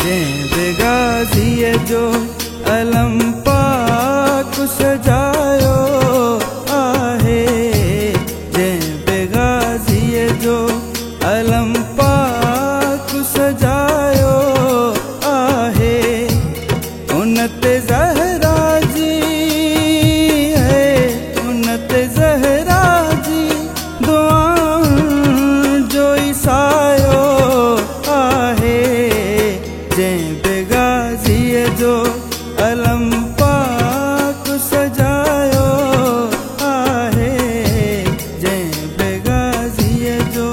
जंहिं बेगाज़ीअ जो अलम पाक सजायो आहे, जंहिं बेगाज़ीअ जो अलम पाक सजायो आहे, उन ते ज़हरा जी उन ते ज़हरा जी दुआउनि जो ई सायो आहे। जंहिं बेगाज़ीअ जो अलम पाक सजायो आहे, जंहिं बेगाज़ीअ जो।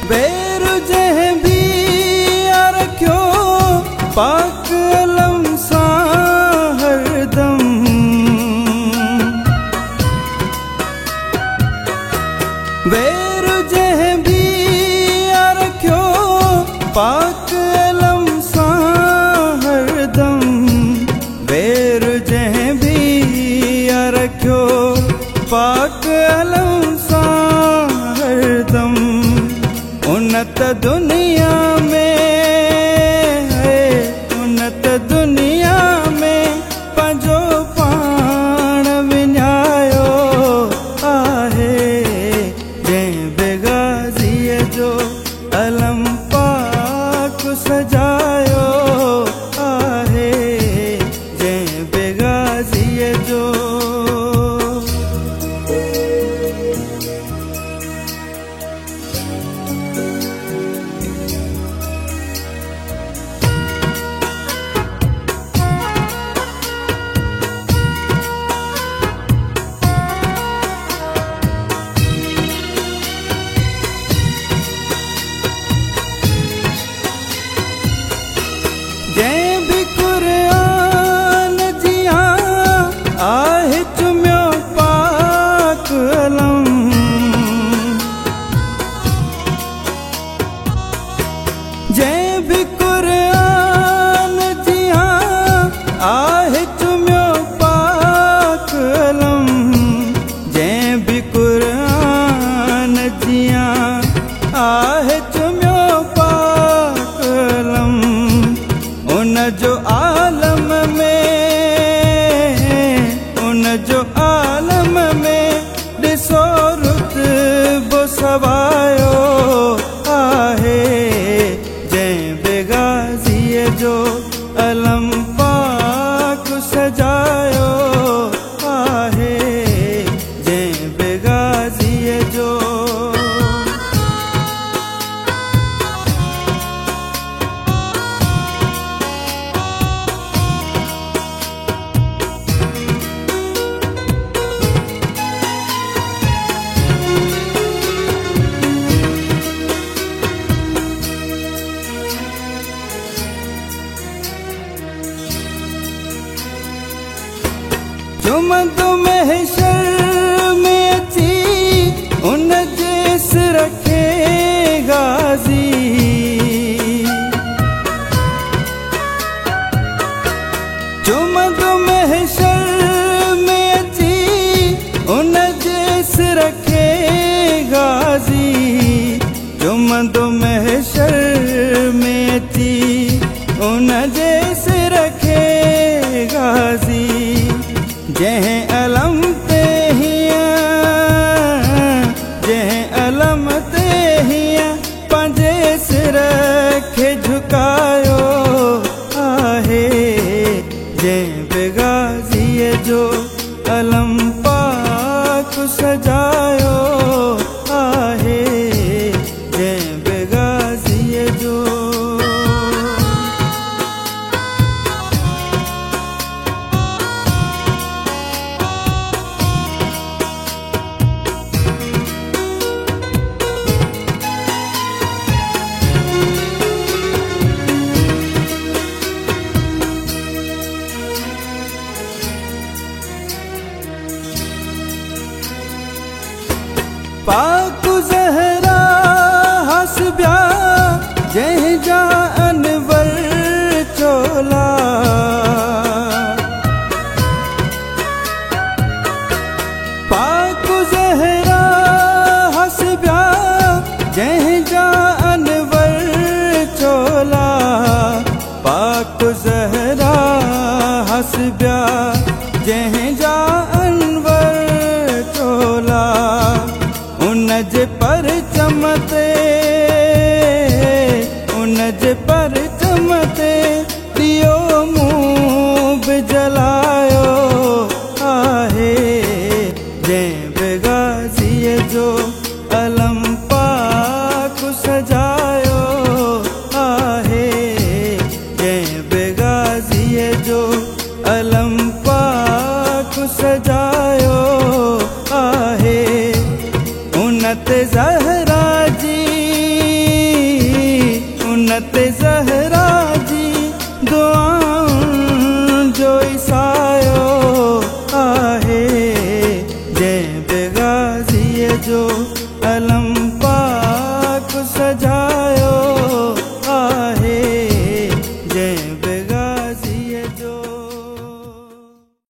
बैर जंहिं भी रखियो पाक अलम सां हरदम, बैर जंहिं भी रखियो पाक अलम सां हरदम, बैर जंहिं भी रखियो पाक अलम सां हरदम, उन त दुनिया में उन त दुनिया में पंहिंजो पाण विञायो आहे। जंहिं बेगाज़ीअ जो अलम पाक सजायो आहे, जंहिं बेगाज़ीअ जो। जंहिं भी क़ुरान जियां आहे चुमियो पाक अलम, जंहिं भी क़ुरान जियां आहे चुमियो पाक अलम, जंहिं भी क़ुरान जियां आहे चुमियो पाक अलम, उन जो आलम में ॾिसो रुतबो सवायो आहे। जंहिं बेगाज़ीअ जो अलम पाक सजायो आहे, जंहिं बेगाज़ीअ जो। जुमंदो महशर में अची उन जेस रखे गाज़ी, जुमंदो महशर में अची उन जेस रखे गाज़ी, जुमंदो महशर में अची उन जेस रखे गाज़ी। जंहिं जो अलम पाक सजायो आहे। जंहिं बेगाज़ीअ जो अलम पाक सजायो आहे। उन्नत ज़हरा जी उन्नत ज़हरा जी दुआउनि जो सायो आहे। जंहिं बेगाज़ीअ जो